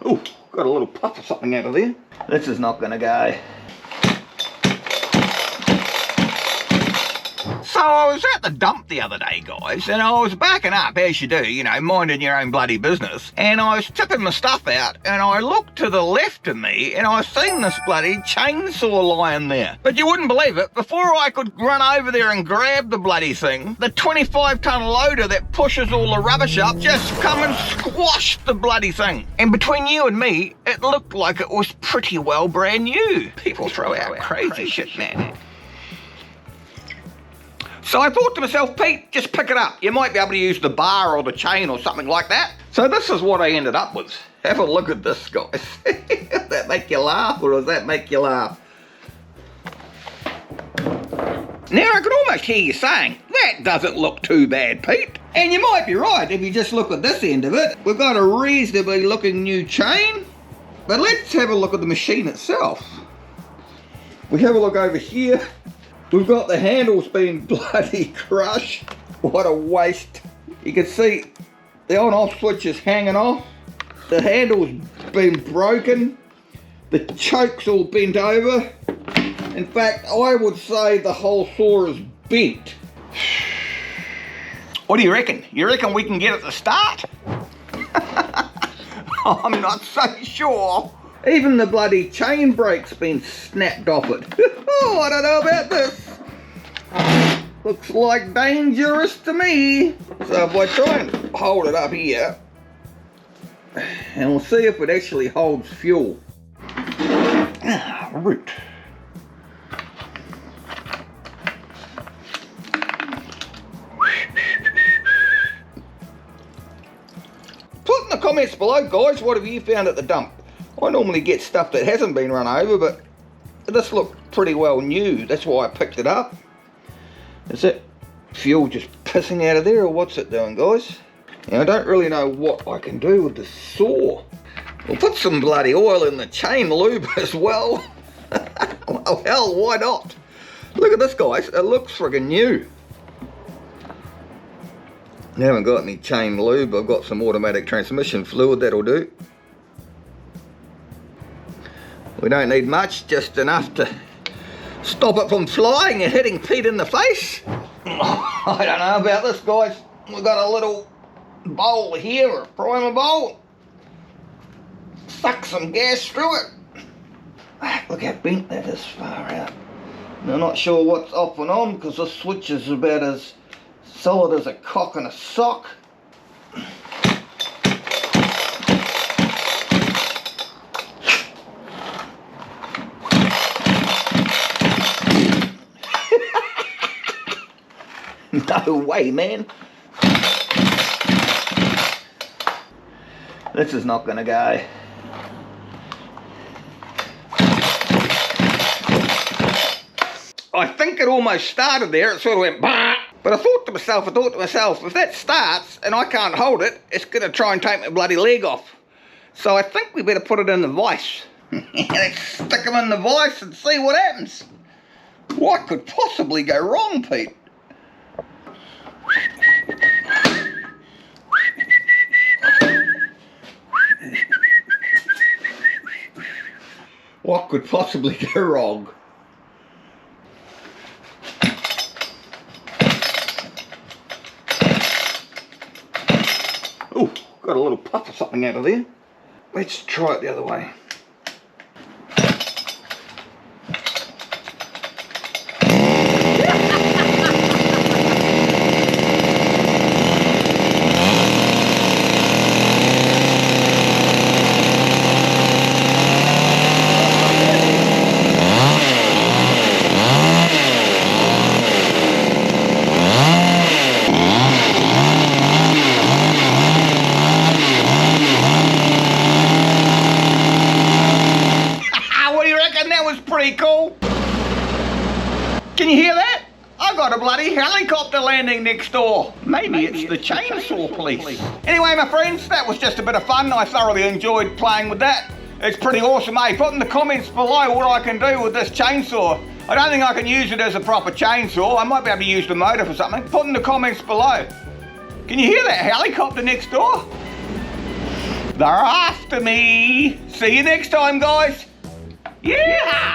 Oh, got a little puff of something out of there. This is not gonna go. So I was at the dump the other day, guys, and I was backing up, as you do, you know, minding your own bloody business, and I was tipping my stuff out, and I looked to the left of me, and I seen this bloody chainsaw lying there. But you wouldn't believe it, before I could run over there and grab the bloody thing, the 25-ton loader that pushes all the rubbish up just come and squashed the bloody thing. And between you and me, it looked like it was pretty well brand new. People throw out crazy shit, man. So I thought to myself, Pete, just pick it up. You might be able to use the bar or the chain or something like that. So this is what I ended up with. Have a look at this, guys. Does that make you laugh, or does that make you laugh? Now I can almost hear you saying, that doesn't look too bad, Pete. And you might be right if you just look at this end of it. We've got a reasonably looking new chain. But let's have a look at the machine itself. We have a look over here. We've got the handles being bloody crushed. What a waste. You can see the on-off switch is hanging off. The handle's been broken. The choke's all bent over. In fact, I would say the whole saw is bent. What do you reckon? You reckon we can get it to start? I'm not so sure. Even the bloody chain brake's been snapped off it. Oh, I don't know about this. Looks like dangerous to me. So if I try and hold it up here, and we'll see if it actually holds fuel. Ah, root. Put in the comments below, guys, what have you found at the dump? I normally get stuff that hasn't been run over, but this looked pretty well new. That's why I picked it up. Is it fuel just pissing out of there, or what's it doing, guys? Now, I don't really know what I can do with the saw. We'll put some bloody oil in the chain lube as well. Well, hell, why not? Look at this, guys. It looks friggin' new. I haven't got any chain lube. I've got some automatic transmission fluid, that'll do. We don't need much, just enough to stop it from flying and hitting Pete in the face. I don't know about this, guys. We've got a little bowl here, a primer bowl. Suck some gas through it. Look how bent that is far out. I'm not sure what's off and on, because this switch is about as solid as a cock in a sock. No way, man. This is not gonna go. I think it almost started there. It sort of went bah. But I thought to myself, if that starts and I can't hold it, it's gonna try and take my bloody leg off. So I think we better put it in the vise. Let's stick them in the vise and see what happens. What could possibly go wrong, Pete? What could possibly go wrong? Oh, got a little puff of something out of there. Let's try it the other way. Pretty cool. Can you hear that? I got a bloody helicopter landing next door. Maybe it's the chainsaw police. Anyway, my friends, that was just a bit of fun. I thoroughly enjoyed playing with that. It's pretty awesome, eh? Put in the comments below what I can do with this chainsaw. I don't think I can use it as a proper chainsaw. I might be able to use the motor for something. Put in the comments below. Can you hear that helicopter next door? They're after me. See you next time, guys. Yeah.